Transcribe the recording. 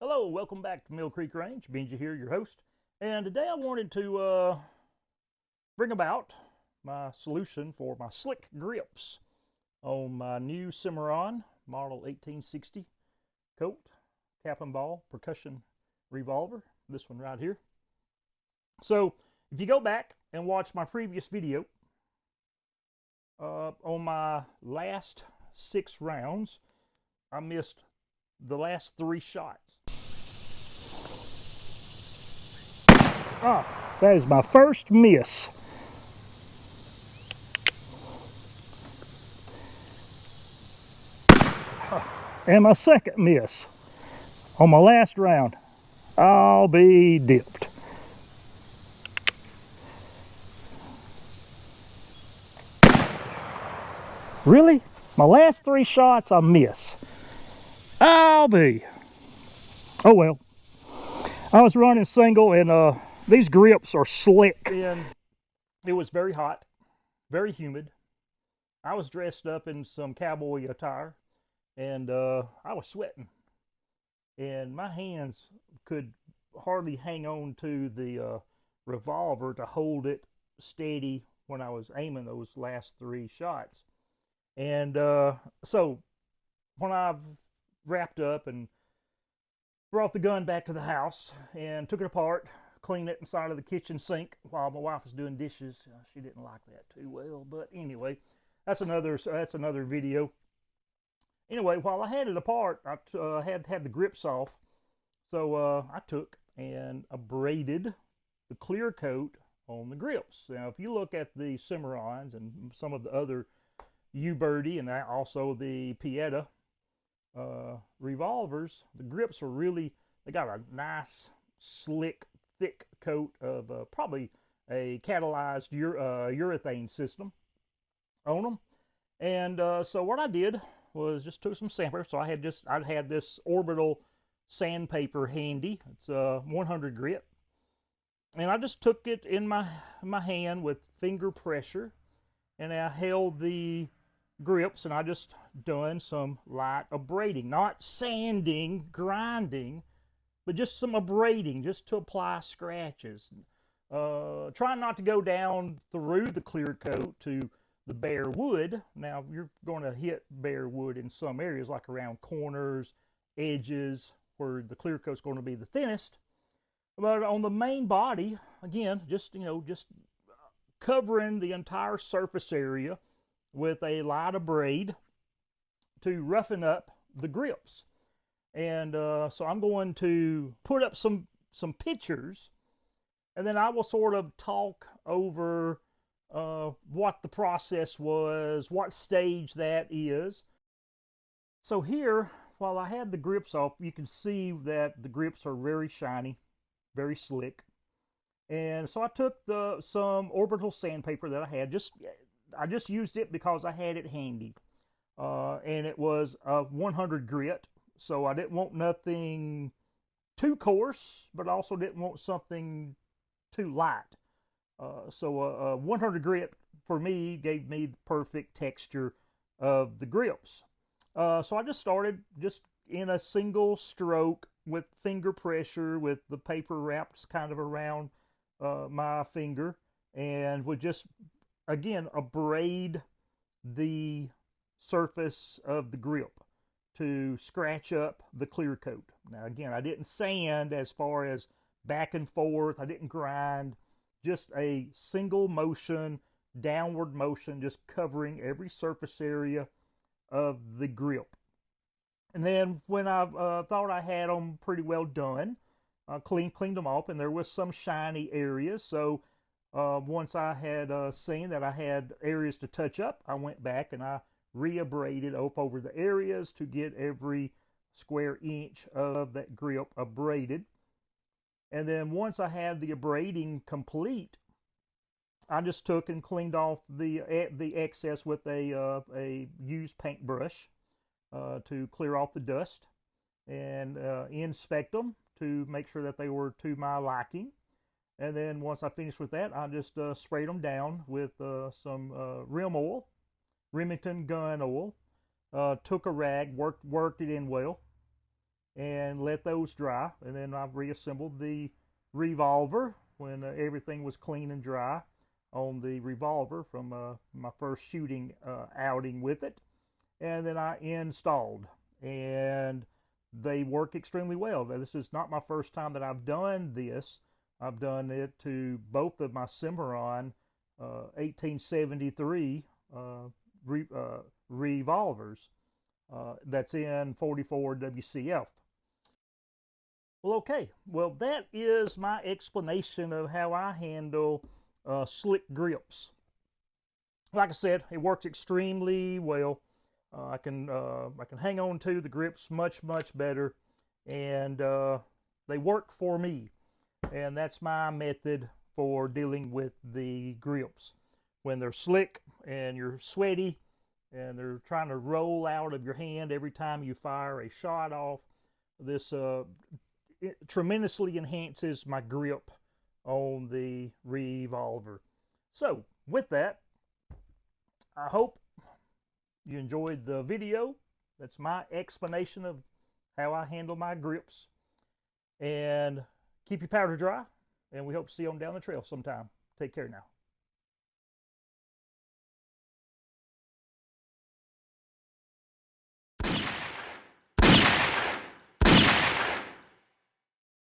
Hello, welcome back to Mill Creek Range. Benjy here, your host. And today I wanted to bring about my solution for my slick grips on my new Cimarron model 1860 coat, cap and ball, percussion revolver. This one right here. So if you go back and watch my previous video on my last 6 rounds, I missed the last 3 shots. That is my first miss. And my second miss on my last round. I'll be dipped. Really? My last 3 shots I miss. I'll be. Oh well. I was running single and these grips are slick. And it was very hot, very humid. I was dressed up in some cowboy attire and I was sweating. And my hands could hardly hang on to the revolver to hold it steady when I was aiming those last 3 shots. And so when I wrapped up and brought the gun back to the house and took it apart, cleaned it inside of the kitchen sink while my wife was doing dishes. She didn't like that too well, but anyway, that's another video. Anyway, while I had it apart, I had the grips off, so I took and abraded the clear coat on the grips. Now, if you look at the Cimarrons and some of the other U-Birdie and also the Pieta revolvers, the grips are really, they got a nice, slick, thick coat of probably a catalyzed urethane system on them. And so what I did was just took some sandpaper. So I had this orbital sandpaper handy. It's 100 grit, and I just took it in my hand with finger pressure, and I held the grips, and I just done some light abrading, not sanding, grinding, but just some abrading, just to apply scratches. Trying not to go down through the clear coat to the bare wood. Now, you're going to hit bare wood in some areas, like around corners, edges, where the clear coat's going to be the thinnest. But on the main body, again, just covering the entire surface area with a light abrade to roughen up the grips. And so I'm going to put up some pictures, and then I will sort of talk over what the process was, what stage that is. So here, while I had the grips off, you can see that the grips are very shiny, very slick. And so I took some orbital sandpaper that I had. I just used it because I had it handy. And it was a 100 grit. So I didn't want nothing too coarse, but also didn't want something too light. So 100 grit for me gave me the perfect texture of the grips. So I just started just in a single stroke with finger pressure, with the paper wrapped kind of around my finger, and would just, again, abrade the surface of the grip to scratch up the clear coat. Now, again, I didn't sand as far as back and forth. I didn't grind. Just a single motion, downward motion, just covering every surface area of the grip. And then when I thought I had them pretty well done, I cleaned them off, and there was some shiny areas. So once I had seen that I had areas to touch up, I went back and I re-abraded up over the areas to get every square inch of that grip abraded. And then once I had the abrading complete, I just took and cleaned off the excess with a used paintbrush to clear off the dust, and inspect them to make sure that they were to my liking. And then once I finished with that, I just sprayed them down with some rim oil, Remington gun oil. Took a rag, worked it in well, and let those dry. And then I've reassembled the Revolver when everything was clean and dry on the Revolver from my first shooting outing with it. And then I installed, and they work extremely well. Now, this is not my first time that I've done this. I've done it to both of my Cimarron 1873 revolvers. That's in 44 WCF. Well, okay. Well, that is my explanation of how I handle slick grips. Like I said, it works extremely well. I can hang on to the grips much better, and they work for me. And that's my method for dealing with the grips. When they're slick and you're sweaty and they're trying to roll out of your hand every time you fire a shot off, this it tremendously enhances my grip on the Revolver. So with that, I hope you enjoyed the video. That's my explanation of how I handle my grips. And keep your powder dry, and we hope to see you on down the trail sometime. Take care now.